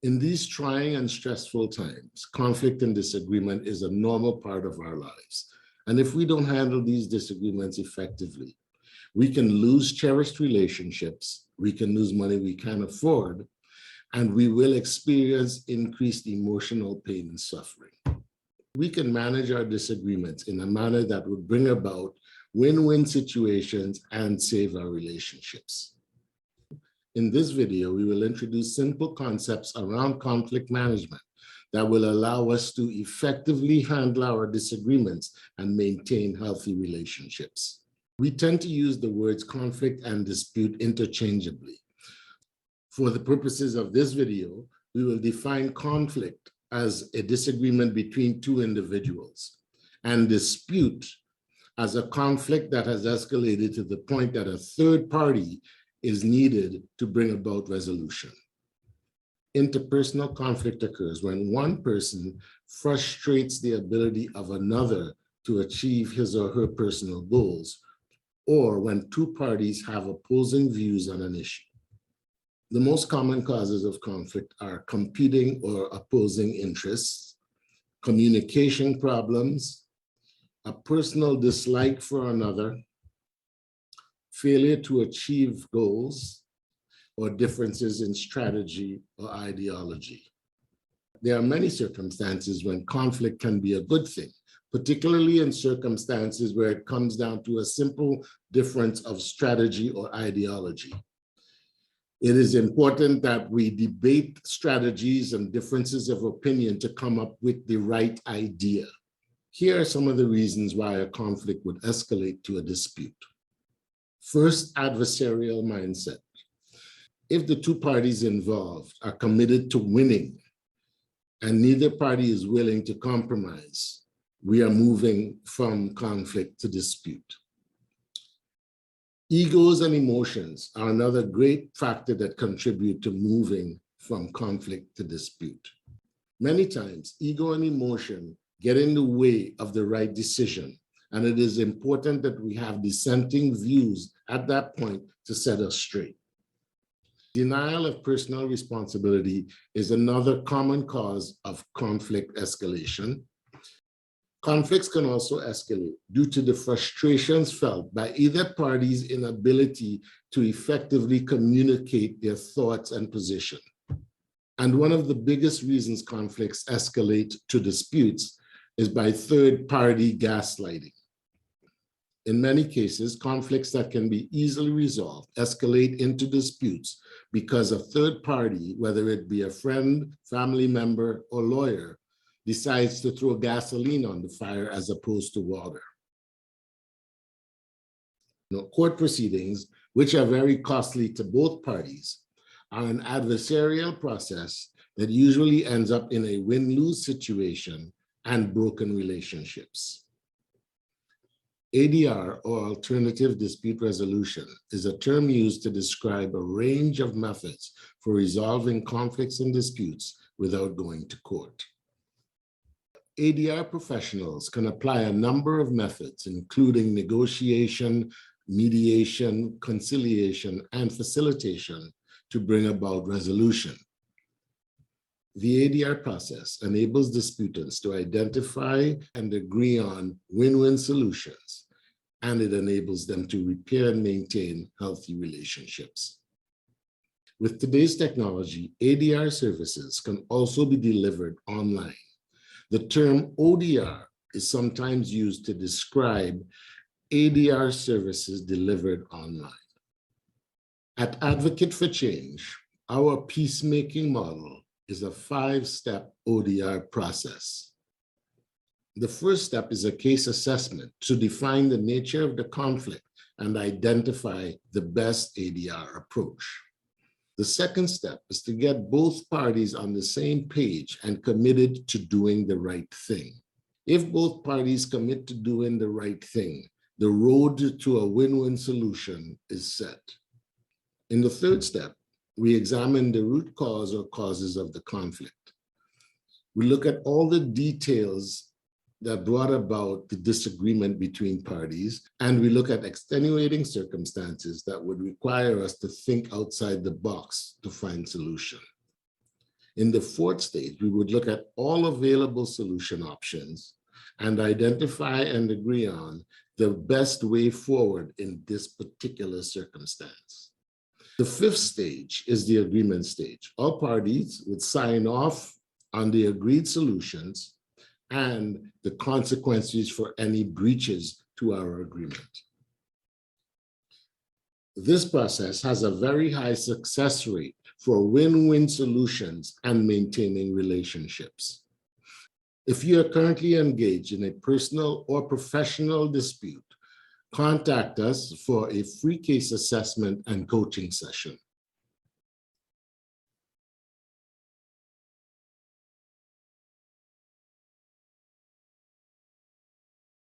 In these trying and stressful times, conflict and disagreement is a normal part of our lives. And if we don't handle these disagreements effectively, we can lose cherished relationships, we can lose money we can't afford, and we will experience increased emotional pain and suffering. We can manage our disagreements in a manner that would bring about win-win situations and save our relationships. In this video, we will introduce simple concepts around conflict management that will allow us to effectively handle our disagreements and maintain healthy relationships. We tend to use the words conflict and dispute interchangeably. For the purposes of this video, we will define conflict as a disagreement between two individuals and dispute as a conflict that has escalated to the point that a third party is needed to bring about resolution. Interpersonal conflict occurs when one person frustrates the ability of another to achieve his or her personal goals, or when two parties have opposing views on an issue. The most common causes of conflict are competing or opposing interests, communication problems, a personal dislike for another, failure to achieve goals, or differences in strategy or ideology. There are many circumstances when conflict can be a good thing, particularly in circumstances where it comes down to a simple difference of strategy or ideology. It is important that we debate strategies and differences of opinion to come up with the right idea. Here are some of the reasons why a conflict would escalate to a dispute. First, adversarial mindset. If the two parties involved are committed to winning and neither party is willing to compromise, we are moving from conflict to dispute. Egos and emotions are another great factor that contribute to moving from conflict to dispute. Many times, ego and emotion get in the way of the right decision, and it is important that we have dissenting views at that point to set us straight. Denial of personal responsibility is another common cause of conflict escalation. Conflicts can also escalate due to the frustrations felt by either party's inability to effectively communicate their thoughts and position. And one of the biggest reasons conflicts escalate to disputes is by third-party gaslighting. In many cases, conflicts that can be easily resolved escalate into disputes because a third party, whether it be a friend, family member, or lawyer, decides to throw gasoline on the fire as opposed to water. Court proceedings, which are very costly to both parties, are an adversarial process that usually ends up in a win-lose situation and broken relationships. ADR, or alternative dispute resolution, is a term used to describe a range of methods for resolving conflicts and disputes without going to court. ADR professionals can apply a number of methods, including negotiation, mediation, conciliation, and facilitation to bring about resolution. The ADR process enables disputants to identify and agree on win-win solutions, and it enables them to repair and maintain healthy relationships. With today's technology, ADR services can also be delivered online. The term ODR is sometimes used to describe ADR services delivered online. At Advocate for Change, our peacemaking model is a 5-step ODR process. The first step is a case assessment to define the nature of the conflict and identify the best ADR approach. The second step is to get both parties on the same page and committed to doing the right thing. If both parties commit to doing the right thing, the road to a win-win solution is set. In the third step, we examine the root cause or causes of the conflict. We look at all the details that brought about the disagreement between parties, and we look at extenuating circumstances that would require us to think outside the box to find solution. In the fourth stage, we would look at all available solution options and identify and agree on the best way forward in this particular circumstance. The fifth stage is the agreement stage. All parties would sign off on the agreed solutions and the consequences for any breaches to our agreement. This process has a very high success rate for win-win solutions and maintaining relationships. If you are currently engaged in a personal or professional dispute, contact us for a free case assessment and coaching session.